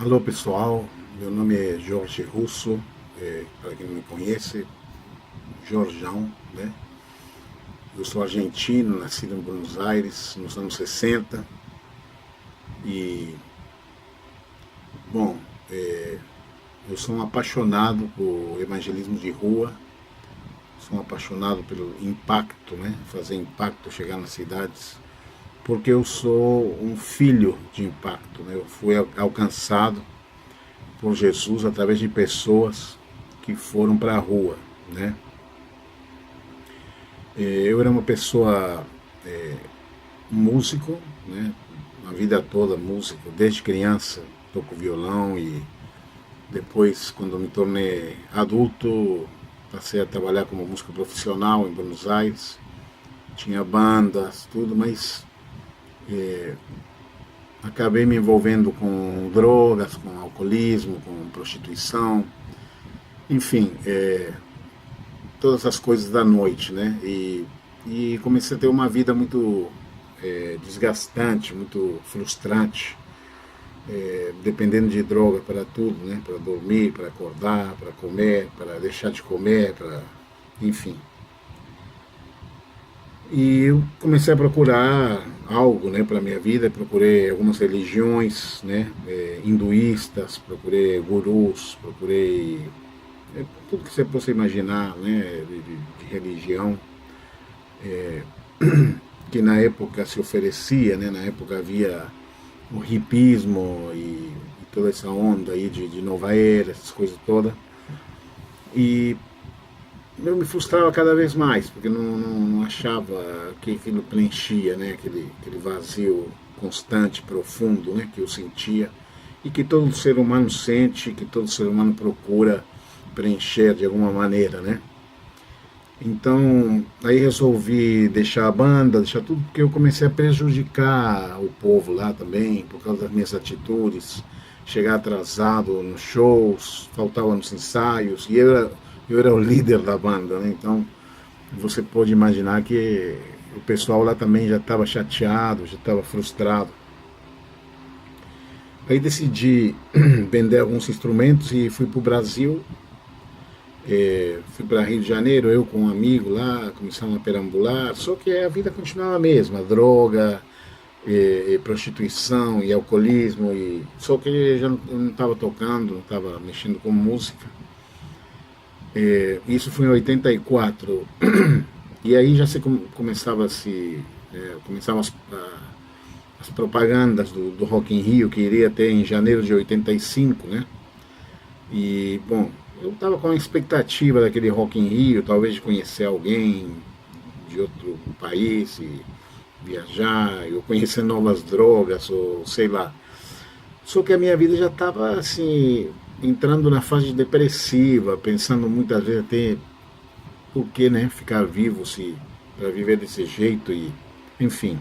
Alô pessoal, meu nome é Jorge Russo, para quem não me conhece, Jorjão, né? Eu sou argentino, nascido em Buenos Aires nos anos 60 e, bom, eu sou um apaixonado por evangelismo de rua, sou um apaixonado pelo impacto, né? Fazer impacto, chegar nas cidades, porque eu sou um filho de impacto, né? Eu fui alcançado por Jesus através de pessoas que foram para a rua, né? Eu era uma pessoa músico, né? A vida toda músico, desde criança toco violão e depois, quando me tornei adulto, passei a trabalhar como músico profissional em Buenos Aires. Tinha bandas, tudo, mas acabei me envolvendo com drogas, com alcoolismo, com prostituição, enfim, todas as coisas da noite, né? E comecei a ter uma vida muito desgastante, muito frustrante, dependendo de droga para tudo, né? Para dormir, para acordar, para comer, para deixar de comer, para, enfim. E eu comecei a procurar algo, né, para minha vida. Procurei algumas religiões, né, hinduístas, procurei gurus, procurei tudo que você possa imaginar, né, de religião, que na época se oferecia, né, na época havia o hipismo e toda essa onda aí de nova era, essas coisas todas. E eu me frustrava cada vez mais, porque não achava que aquilo preenchia, né, aquele vazio constante, profundo, né, que eu sentia e que todo ser humano sente, que todo ser humano procura preencher de alguma maneira, né? Então, aí resolvi deixar a banda, deixar tudo, porque eu comecei a prejudicar o povo lá também, por causa das minhas atitudes, chegar atrasado nos shows, faltava nos ensaios, e eu era o líder da banda, né? Então, você pode imaginar que o pessoal lá também já estava chateado, já estava frustrado. Aí decidi vender alguns instrumentos e fui para o Brasil. Fui para Rio de Janeiro, eu com um amigo lá, começamos a perambular, só que a vida continuava a mesma, droga, e prostituição e alcoolismo, só que eu já não estava tocando, não estava mexendo com música. Isso foi em 84. E aí já se começava a se. Começavam as propagandas do Rock in Rio, que iria ter em janeiro de 85, né? E, bom, eu estava com a expectativa daquele Rock in Rio, talvez de conhecer alguém de outro país e viajar, eu conhecer novas drogas, ou sei lá. Só que a minha vida já estava assim, entrando na fase depressiva, pensando muitas vezes até por que, né, ficar vivo se para viver desse jeito e, enfim.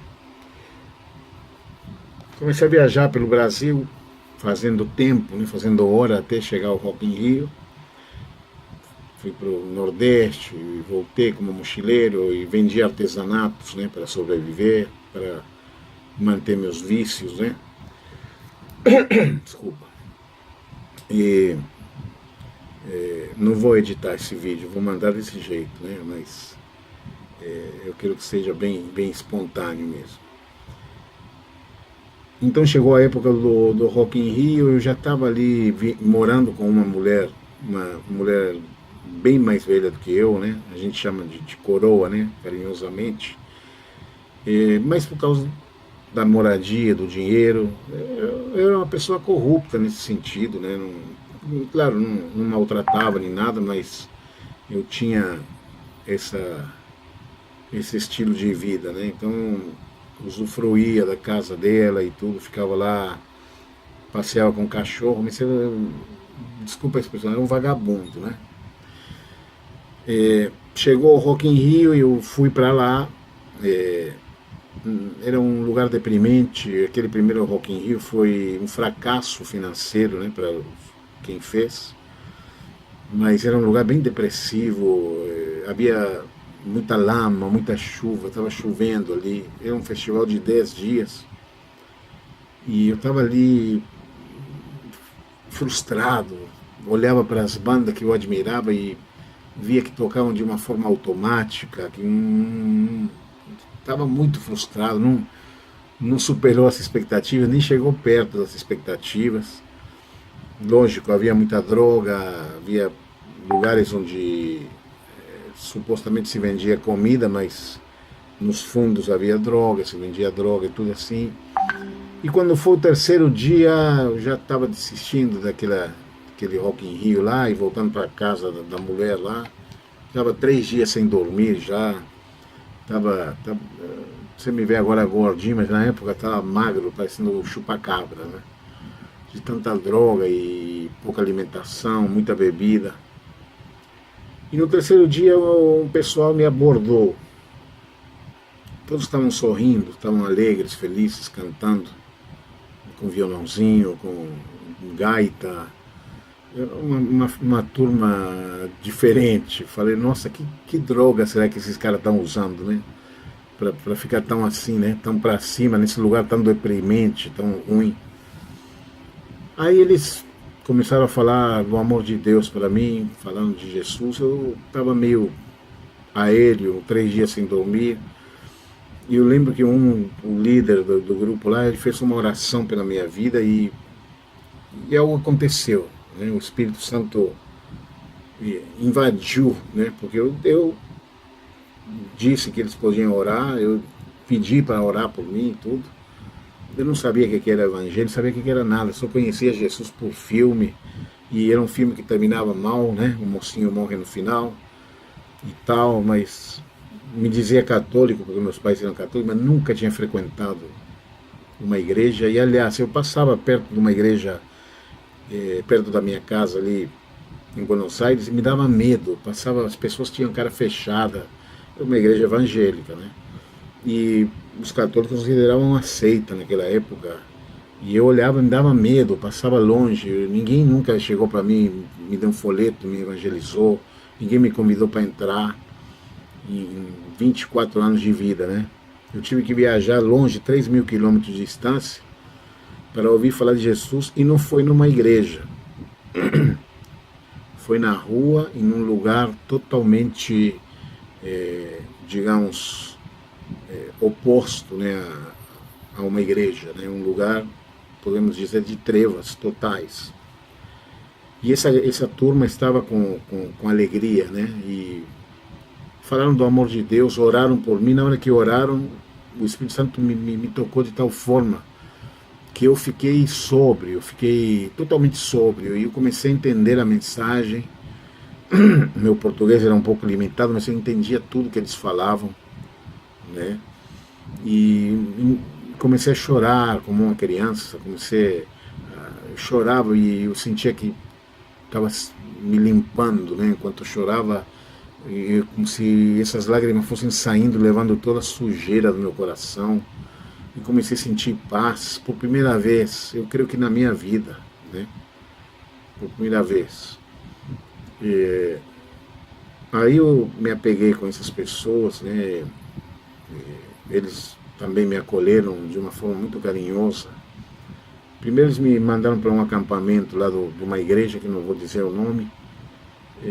Comecei a viajar pelo Brasil, fazendo tempo, né, fazendo hora até chegar ao Rock in Rio. Fui para o Nordeste, voltei como mochileiro e vendi artesanatos, né, para sobreviver, para manter meus vícios, né? Desculpa. E não vou editar esse vídeo, vou mandar desse jeito, né? Mas eu quero que seja bem espontâneo mesmo. Então chegou a época do Rock in Rio, eu já estava ali morando com uma mulher bem mais velha do que eu, né? A gente chama de coroa, né? Carinhosamente. Mas por causa da moradia, do dinheiro, eu era uma pessoa corrupta nesse sentido, né? Claro, não maltratava nem nada, mas eu tinha essa, esse estilo de vida, né? Então usufruía da casa dela e tudo, ficava lá, passeava com o cachorro, mas desculpa a expressão, era um vagabundo, né? Chegou o Rock in Rio e eu fui para lá. Era um lugar deprimente. Aquele primeiro Rock in Rio foi um fracasso financeiro, né, para quem fez, mas era um lugar bem depressivo. Havia muita lama, muita chuva, estava chovendo ali. Era um festival de 10 dias e eu estava ali frustrado, olhava para as bandas que eu admirava e via que tocavam de uma forma automática, que estava muito frustrado, não superou as expectativas, nem chegou perto das expectativas. Lógico, havia muita droga, havia lugares onde supostamente se vendia comida, mas nos fundos havia droga, se vendia droga e tudo assim. E quando foi o terceiro dia, eu já estava desistindo daquele Rock in Rio lá e voltando para casa da mulher lá. Estava 3 dias sem dormir já. Você me vê agora gordinho, mas na época estava magro, parecendo um chupa-cabra, né? De tanta droga e pouca alimentação, muita bebida. E no terceiro dia um pessoal me abordou. Todos estavam sorrindo, estavam alegres, felizes, cantando, com violãozinho, com gaita. Uma turma diferente. Falei, nossa, que droga será que esses caras estão usando, né? Pra ficar tão assim, né? Tão pra cima, nesse lugar tão deprimente, tão ruim. Aí eles começaram a falar do amor de Deus para mim, falando de Jesus. Eu estava meio aéreo, 3 dias sem dormir. E eu lembro que o líder do grupo lá, ele fez uma oração pela minha vida e algo aconteceu, né? O Espírito Santo invadiu, né? Porque eu disse que eles podiam orar, eu pedi para orar por mim e tudo. Eu não sabia o que era evangelho, não sabia o que era nada, só conhecia Jesus por filme, e era um filme que terminava mal, né? O mocinho morre no final e tal, mas me dizia católico, porque meus pais eram católicos, mas nunca tinha frequentado uma igreja. E aliás, eu passava perto de uma igreja, perto da minha casa ali em Buenos Aires, e me dava medo. Passava, as pessoas tinham cara fechada, era uma igreja evangélica, né? E os católicos consideravam uma seita naquela época. E eu olhava, me dava medo, passava longe. Ninguém nunca chegou para mim, me deu um folheto, me evangelizou. Ninguém me convidou para entrar. Em 24 anos de vida, né? Eu tive que viajar longe, 3.000 quilômetros de distância, para ouvir falar de Jesus, e não foi numa igreja. Foi na rua, em um lugar totalmente, digamos, oposto, né, a uma igreja, né? Um lugar, podemos dizer, de trevas totais. E essa turma estava com alegria, né? E falaram do amor de Deus, oraram por mim. Na hora que oraram, o Espírito Santo me tocou de tal forma que eu fiquei sóbrio, eu fiquei totalmente sóbrio, e eu comecei a entender a mensagem. Meu português era um pouco limitado, mas eu entendia tudo que eles falavam, né? E comecei a chorar como uma criança, eu chorava e eu sentia que estava me limpando, né? Enquanto eu chorava, como se essas lágrimas fossem saindo, levando toda a sujeira do meu coração. E comecei a sentir paz por primeira vez, eu creio que na minha vida, né? Por primeira vez. Aí eu me apeguei com essas pessoas, né? Eles também me acolheram de uma forma muito carinhosa. Primeiro eles me mandaram para um acampamento lá de uma igreja, que não vou dizer o nome,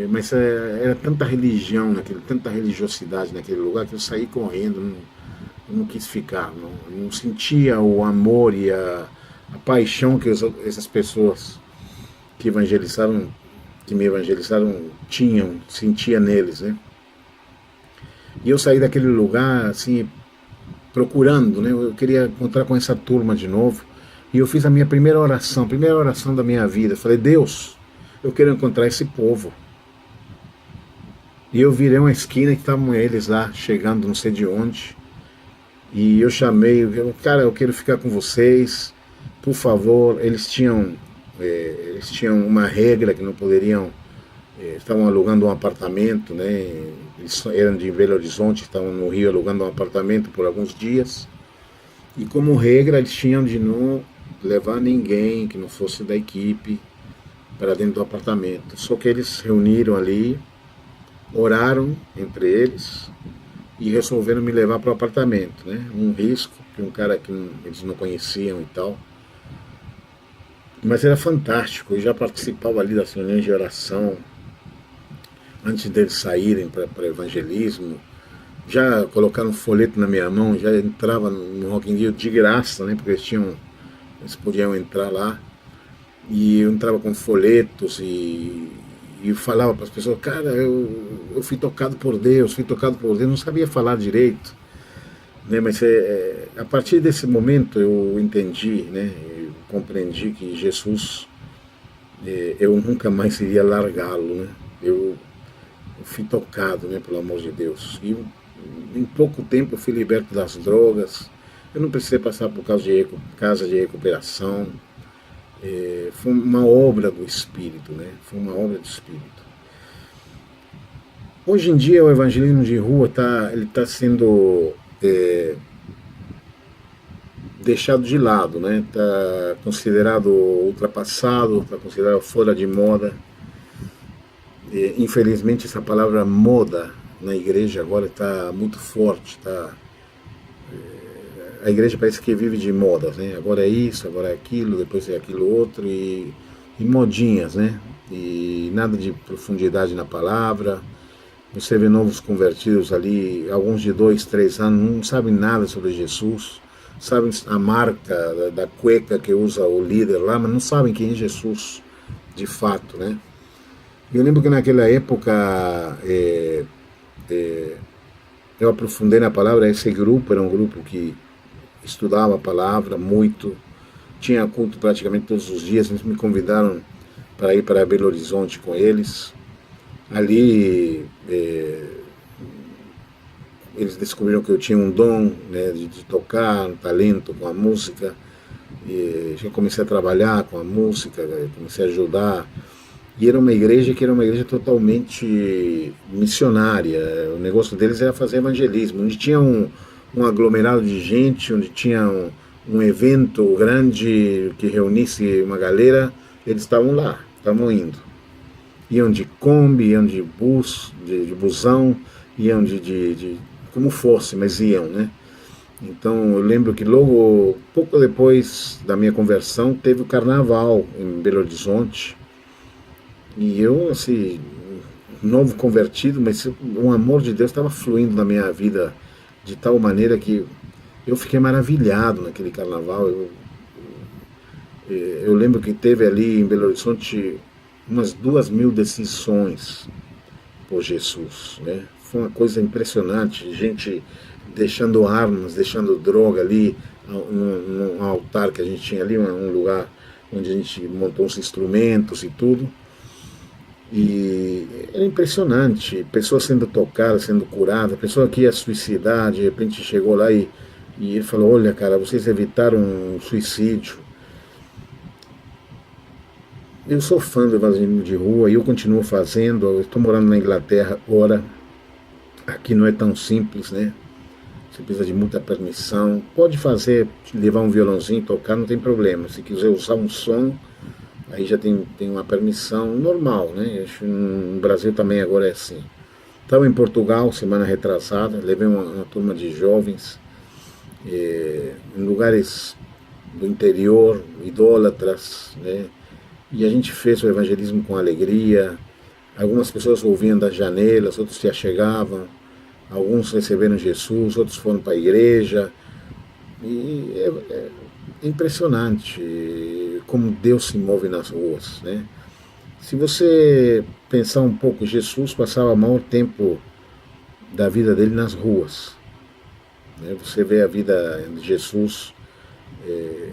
mas era tanta religião, tanta religiosidade naquele lugar, que eu saí correndo, não quis ficar, não sentia o amor e a paixão que essas pessoas que me evangelizaram sentia neles, né? E eu saí daquele lugar, assim, procurando, né? Eu queria encontrar com essa turma de novo, e eu fiz a minha primeira oração da minha vida. Eu falei, Deus, eu quero encontrar esse povo. E eu virei uma esquina e estavam eles lá, chegando não sei de onde. E eu chamei, cara, eu quero ficar com vocês, por favor. Eles tinham uma regra que não poderiam, estavam alugando um apartamento, né? Eles eram de Belo Horizonte, estavam no Rio alugando um apartamento por alguns dias. E como regra, eles tinham de não levar ninguém que não fosse da equipe para dentro do apartamento. Só que eles reuniram ali, oraram entre eles e resolveram me levar para o apartamento, né? Um risco, que um cara que eles não conheciam e tal. Mas era fantástico, eu já participava ali das reuniões de oração, antes deles saírem para evangelismo, já colocaram um folheto na minha mão, já entrava no Rock in Rio de graça, né, porque eles podiam entrar lá, e eu entrava com folhetos e falava para as pessoas, cara, eu fui tocado por Deus, não sabia falar direito, né, mas a partir desse momento eu entendi, né, eu compreendi que Jesus, eu nunca mais iria largá-lo, né, eu fui tocado, né, pelo amor de Deus. E em pouco tempo eu fui liberto das drogas. Eu não precisei passar por casa de recuperação. Foi uma obra do Espírito, né? Foi uma obra do Espírito. Hoje em dia o evangelismo de rua ele tá sendo deixado de lado, né? Está considerado ultrapassado, está considerado fora de moda. Infelizmente essa palavra moda na igreja agora está muito forte, a igreja parece que vive de modas, né? Agora é isso, agora é aquilo, depois é aquilo outro e modinhas, né? E nada de profundidade na palavra. Você vê novos convertidos ali, alguns de 2, 3 anos, não sabem nada sobre Jesus, sabem a marca da cueca que usa o líder lá, mas não sabem quem é Jesus de fato, né? Eu lembro que naquela época eu aprofundei na palavra. Esse grupo era um grupo que estudava a palavra muito, tinha culto praticamente todos os dias. Eles me convidaram para ir para Belo Horizonte com eles. Ali eles descobriram que eu tinha um dom, né, de tocar, um talento com a música. E já comecei a trabalhar com a música, comecei a ajudar. E era uma igreja que era uma igreja totalmente missionária. O negócio deles era fazer evangelismo. Onde tinha um aglomerado de gente, onde tinha um evento grande que reunisse uma galera, eles estavam lá, estavam indo. Iam de Kombi, iam de bus, de busão, iam como fosse, mas iam, né? Então eu lembro que logo, pouco depois da minha conversão, teve o carnaval em Belo Horizonte. E eu, assim, novo convertido, mas o amor de Deus estava fluindo na minha vida de tal maneira que eu fiquei maravilhado naquele carnaval. Eu lembro que teve ali em Belo Horizonte umas 2.000 decisões por Jesus, né? Foi uma coisa impressionante, gente deixando armas, deixando droga ali, num altar que a gente tinha ali, um lugar onde a gente montou uns instrumentos e tudo. E era impressionante, pessoas sendo tocadas, sendo curadas, pessoa que ia suicidar, de repente chegou lá e ele falou, olha cara, vocês evitaram um suicídio. Eu sou fã do evangelismo de rua e eu continuo fazendo. Eu estou morando na Inglaterra agora. Aqui não é tão simples, né? Você precisa de muita permissão. Pode fazer, levar um violãozinho, tocar, não tem problema. Se quiser usar um som, aí já tem uma permissão normal, né? Acho que no Brasil também agora é assim. Estava em Portugal, semana retrasada, levei uma turma de jovens em lugares do interior, idólatras, né? E a gente fez o evangelismo com alegria. Algumas pessoas ouviam das janelas, outros se achegavam, alguns receberam Jesus, outros foram para a igreja. E é impressionante como Deus se move nas ruas, né? Se você pensar um pouco, Jesus passava o maior tempo da vida dele nas ruas, né? Você vê a vida de Jesus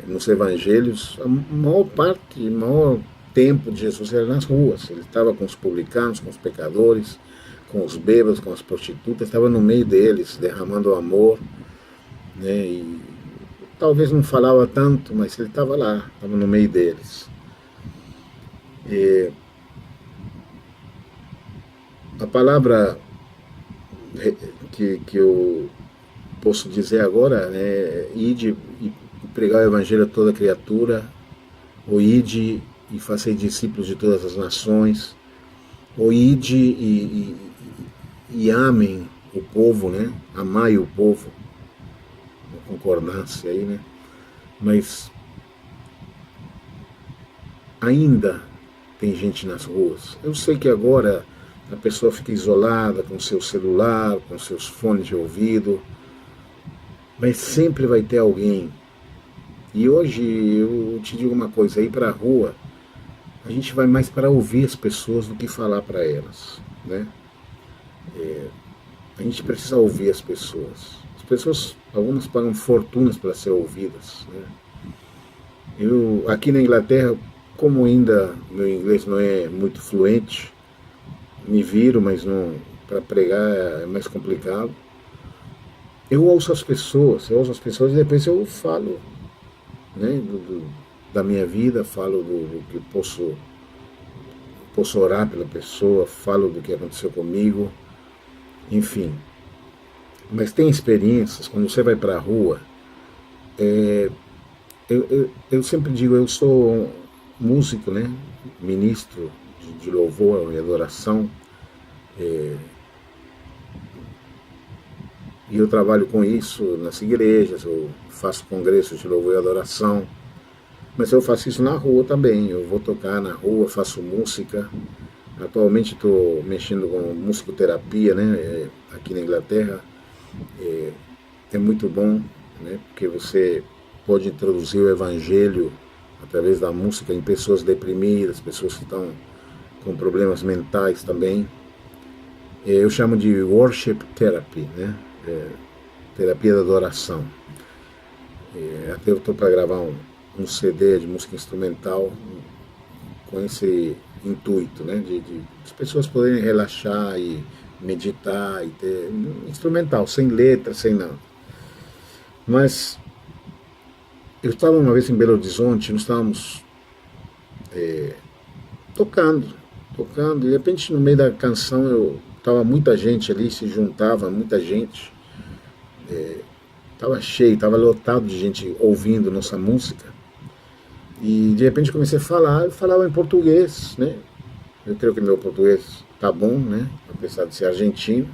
nos evangelhos, a maior parte, o maior tempo de Jesus era nas ruas. Ele estava com os publicanos, com os pecadores, com os bêbados, com as prostitutas, estava no meio deles, derramando amor, né? E talvez não falava tanto, mas ele estava lá, estava no meio deles. E a palavra que eu posso dizer agora é ide e pregar o evangelho a toda criatura, ou ide e fazer discípulos de todas as nações, ou ide e amem o povo, né? Amai o povo, uma concordância aí, né? Mas ainda tem gente nas ruas. Eu sei que agora a pessoa fica isolada com seu celular, com seus fones de ouvido, mas sempre vai ter alguém. E hoje eu te digo uma coisa, ir para a rua, a gente vai mais para ouvir as pessoas do que falar para elas, né? A gente precisa ouvir as pessoas. As pessoas, algumas pagam fortunas para ser ouvidas, né? Eu, aqui na Inglaterra, como ainda meu inglês não é muito fluente, me viro, mas não, para pregar é mais complicado. Eu ouço as pessoas, e depois eu falo, né, da minha vida, falo do que posso orar pela pessoa, falo do que aconteceu comigo, enfim. Mas tem experiências, quando você vai para a rua, eu sempre digo, eu sou músico, né, ministro de louvor e adoração, e eu trabalho com isso nas igrejas, eu faço congressos de louvor e adoração, mas eu faço isso na rua também, eu vou tocar na rua, faço música. Atualmente estou mexendo com musicoterapia, né, aqui na Inglaterra. É muito bom, né, porque você pode introduzir o evangelho através da música em pessoas deprimidas, pessoas que estão com problemas mentais também. Eu chamo de worship therapy, né, terapia da adoração. Até eu estou para gravar um CD de música instrumental com esse intuito, né, de as pessoas poderem relaxar e meditar e ter instrumental, sem letra, sem nada. Mas eu estava uma vez em Belo Horizonte, nós estávamos tocando, e de repente no meio da canção estava muita gente ali, se juntava muita gente, estava cheio, estava lotado de gente ouvindo nossa música. E de repente comecei a falar, eu falava em português, né? Eu creio que meu português tá bom, né? Apesar de ser argentino.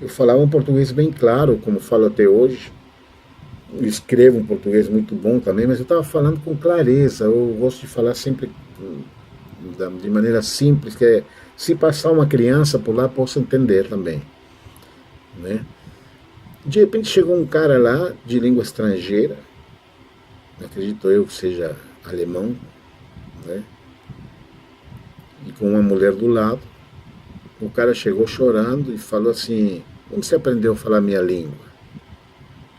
Eu falava um português bem claro, como falo até hoje. Eu escrevo um português muito bom também, mas eu estava falando com clareza. Eu gosto de falar sempre de maneira simples, que é, se passar uma criança por lá, possa entender também, né? De repente chegou um cara lá, de língua estrangeira, acredito eu que seja alemão, né? E com uma mulher do lado. O cara chegou chorando e falou assim: como você aprendeu a falar minha língua?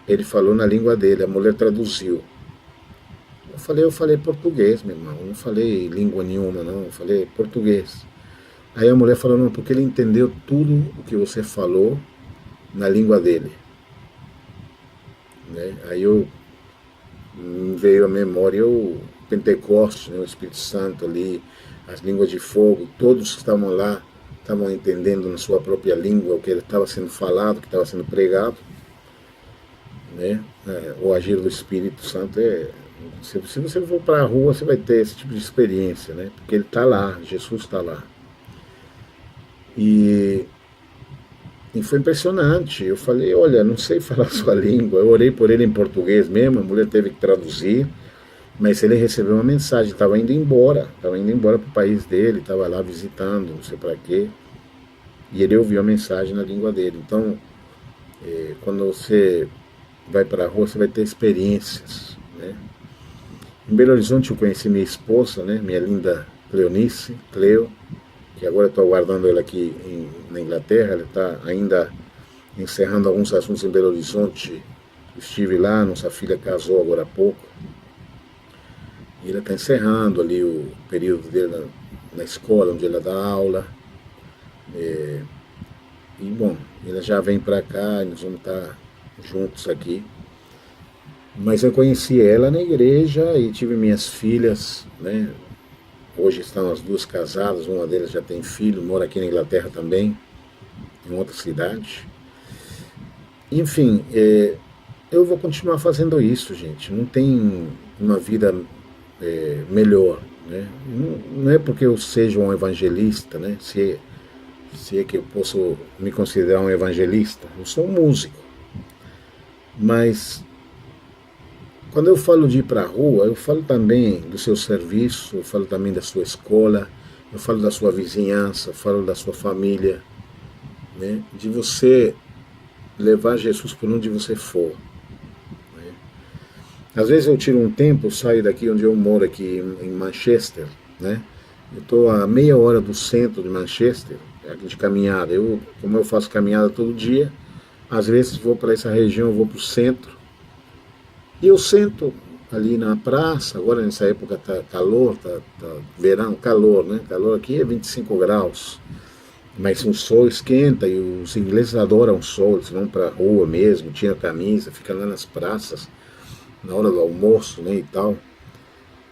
Ele falou na língua dele, a mulher traduziu. Eu falei português, meu irmão, não falei língua nenhuma, não, eu falei português. Aí a mulher falou, não, porque ele entendeu tudo o que você falou na língua dele, né? Aí veio a memória o Pentecostes, né, o Espírito Santo ali, as línguas de fogo, todos que estavam lá estavam entendendo na sua própria língua o que estava sendo falado, o que estava sendo pregado, né? O agir do Espírito Santo se você for para a rua, você vai ter esse tipo de experiência, né? Porque ele está lá, Jesus está lá. E foi impressionante. Eu falei, olha, não sei falar a sua língua. Eu orei por ele em português mesmo, a mulher teve que traduzir, mas ele recebeu uma mensagem, estava indo embora para o país dele, estava lá visitando, não sei para quê, e ele ouviu a mensagem na língua dele. Então, quando você vai para a rua, você vai ter experiências, né? Em Belo Horizonte eu conheci minha esposa, né, minha linda Cleonice, Cleo, que agora estou aguardando ela aqui na Inglaterra. Ela está ainda encerrando alguns assuntos em Belo Horizonte. Estive lá, nossa filha casou agora há pouco. E ela está encerrando ali o período dela na escola, onde ela dá aula. E, bom, ela já vem para cá, nós vamos estar juntos aqui. Mas eu conheci ela na igreja e tive minhas filhas, né? Hoje estão as duas casadas, uma delas já tem filho, mora aqui na Inglaterra também, em outra cidade. Enfim, eu vou continuar fazendo isso, gente. Não tem uma vida melhor, né? Não é porque eu seja um evangelista, né? Se é que eu posso me considerar um evangelista. Eu sou um músico. Mas quando eu falo de ir para a rua, eu falo também do seu serviço, eu falo também da sua escola, eu falo da sua vizinhança, eu falo da sua família, né? De você levar Jesus por onde você for. Né? Às vezes eu tiro um tempo, saio daqui onde eu moro, aqui em Manchester, né? Eu estou a meia hora do centro de Manchester, de caminhada. Como eu faço caminhada todo dia, às vezes vou para essa região, eu vou para o centro, e eu sento ali na praça. Agora nessa época tá calor, tá verão, calor, né? Calor aqui é 25 graus. Mas o sol esquenta e os ingleses adoram o sol, eles vão para a rua mesmo, tiram a camisa, ficam lá nas praças, na hora do almoço, né, e tal.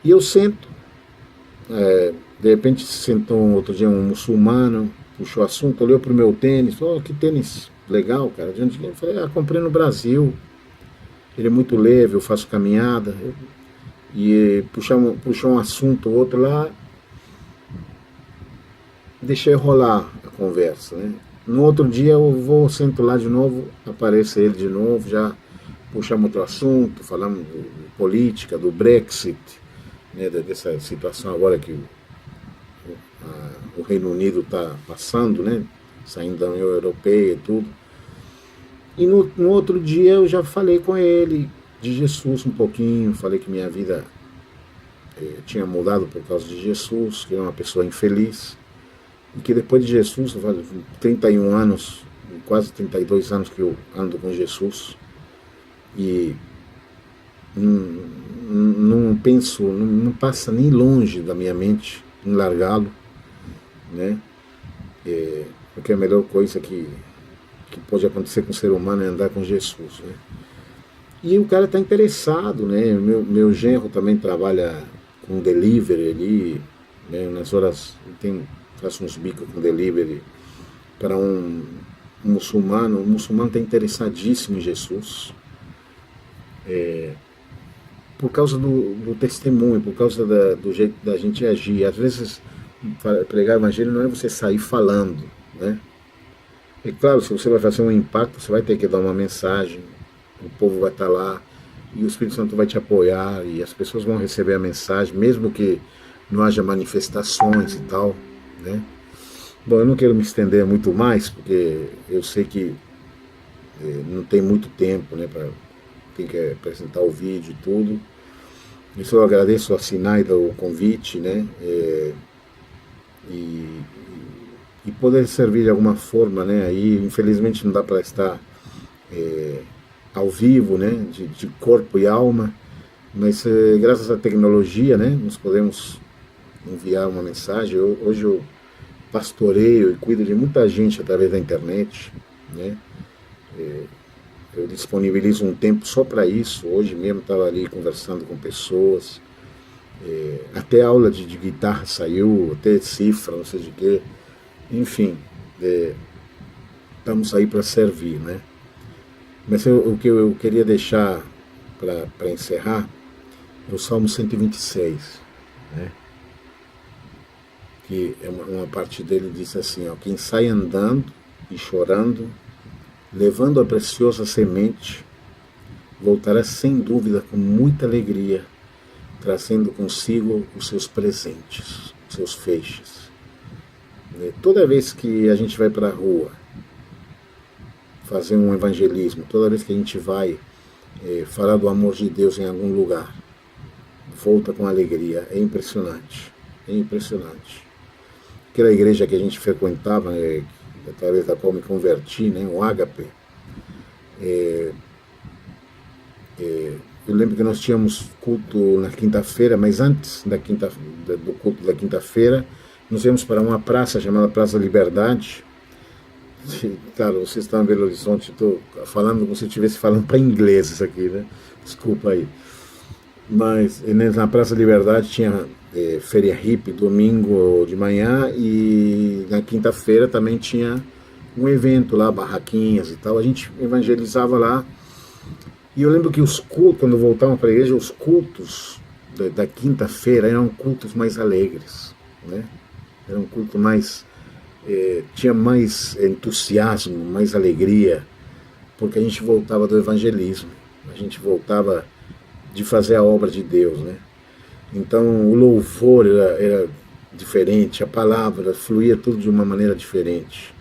E eu sento, de repente sentou outro dia um muçulmano, puxou o assunto, olhou pro meu tênis, que tênis legal, cara. De onde? Eu falei, comprei no Brasil, ele é muito leve, eu faço caminhada. E puxou um assunto, outro lá, deixei rolar a conversa, né? No outro dia sento lá de novo, aparece ele de novo, já puxamos outro assunto, falamos de política, do Brexit, né, dessa situação agora que o Reino Unido está passando, né, saindo da União Europeia e tudo. E no outro dia eu já falei com ele de Jesus um pouquinho, falei que minha vida tinha mudado por causa de Jesus, que eu era uma pessoa infeliz, e que depois de Jesus, 31 anos, quase 32 anos que eu ando com Jesus, e não penso, não passa nem longe da minha mente em largá-lo, né? Porque a melhor coisa que pode acontecer com o ser humano é andar com Jesus, né? E o cara está interessado, né? Meu genro também trabalha com delivery ali, né? Nas horas faço uns bicos com delivery para um muçulmano. O muçulmano está interessadíssimo em Jesus, por causa do testemunho, por causa do jeito da gente agir. Às vezes pregar o evangelho não é você sair falando, né? É claro, se você vai fazer um impacto, você vai ter que dar uma mensagem, o povo vai estar lá, e o Espírito Santo vai te apoiar, e as pessoas vão receber a mensagem, mesmo que não haja manifestações e tal, né? Bom, eu não quero me estender muito mais, porque eu sei que não tem muito tempo, né, tem que apresentar o vídeo e tudo. Isso eu agradeço a Sinaida o convite, né, e poder servir de alguma forma, né. Aí infelizmente não dá para estar ao vivo, né, de corpo e alma, mas graças à tecnologia, né, nós podemos enviar uma mensagem. Hoje eu pastoreio e cuido de muita gente através da internet, né. Eu disponibilizo um tempo só para isso. Hoje mesmo estava ali conversando com pessoas, até aula de guitarra saiu, até cifra, não sei de quê. Enfim, estamos aí para servir, né? Mas o que eu queria deixar para encerrar é o Salmo 126, né? Que uma parte dele diz assim, quem sai andando e chorando, levando a preciosa semente, voltará sem dúvida com muita alegria, trazendo consigo os seus presentes, os seus feixes. Toda vez que a gente vai para a rua fazer um evangelismo, toda vez que a gente vai falar do amor de Deus em algum lugar, volta com alegria. É impressionante, é impressionante. Aquela igreja que a gente frequentava, através da qual me converti, né, o Ágape, eu lembro que nós tínhamos culto na quinta-feira, mas antes do culto da quinta-feira, nós íamos para uma praça chamada Praça Liberdade. Claro, vocês estão em Belo Horizonte, estou falando como se eu estivesse falando para inglês isso aqui, né? Desculpa aí. Mas na Praça Liberdade tinha feria hippie domingo de manhã, e na quinta-feira também tinha um evento lá, barraquinhas e tal. A gente evangelizava lá. E eu lembro que os cultos, quando voltavam para a igreja, os cultos da quinta-feira eram cultos mais alegres, né? Era um culto mais... tinha mais entusiasmo, mais alegria, porque a gente voltava do evangelismo, a gente voltava de fazer a obra de Deus, né? Então o louvor era diferente, a palavra fluía tudo de uma maneira diferente.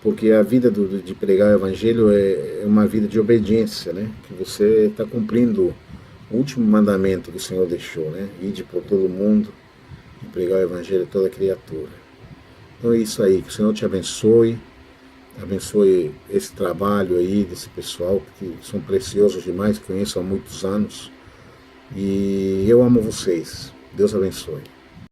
Porque a vida de pregar o evangelho é uma vida de obediência, né? Que você está cumprindo o último mandamento que o Senhor deixou, né? Ide por todo mundo e pregar o evangelho a toda criatura. Então é isso aí, que o Senhor te abençoe esse trabalho aí desse pessoal, que são preciosos demais, conheço há muitos anos. E eu amo vocês. Deus abençoe.